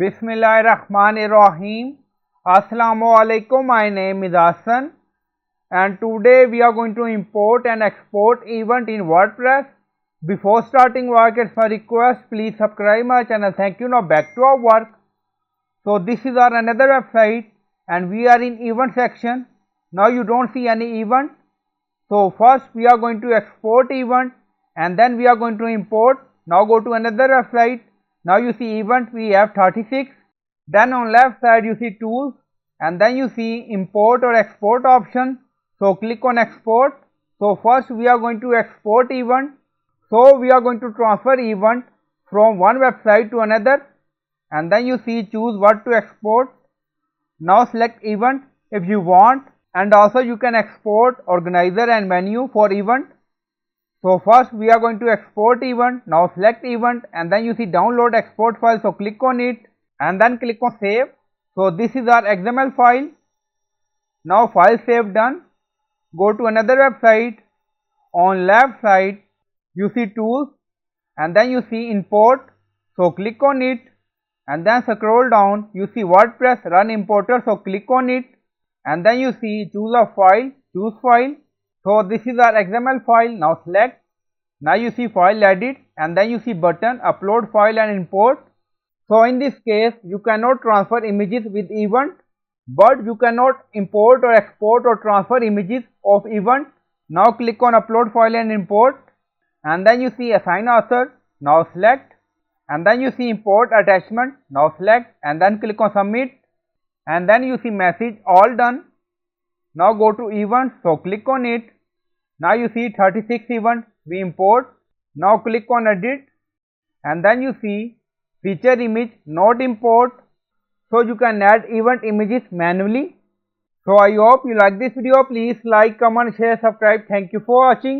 Bismillahirrahmanirrahim. Assalamu alaikum. My name is Hassan and today we are going to import and export event in WordPress. Before starting work, it's my request, please subscribe my channel. Thank you. Now back to our work. So this is our another website and we are in event section. Now you don't see any event. So first we are going to export event and then we are going to import. Now go to another website. Now you see event, we have 36. Then on left side you see tools and then you see import or export option. So click on export. So first we are going to export event. So we are going to transfer event from one website to another and then you see choose what to export. Now select event if you want, and also you can export organizer and menu for event. So first we are going to export event. Now select event and then you see download export file. So click on it and then click on save. So this is our XML file. Now file save done. Go to another website. On left side you see tools and then you see import. So click on it and then scroll down. You see WordPress run importer. So click on it and then you see choose a file, choose file. So this is our XML file. Now select. Now you see file edit and then you see button upload file and import. So in this case you cannot transfer images with event, but you cannot import or export or transfer images of event. Now click on upload file and import and then you see assign author. Now select and then you see import attachment. Now select and then click on submit and then you see message all done. Now go to event. So click on it. Now you see 36 event we import. Now click on edit and then you see feature image not import. So you can add event images manually. So I hope you like this video. Please like, comment, share, subscribe. Thank you for watching.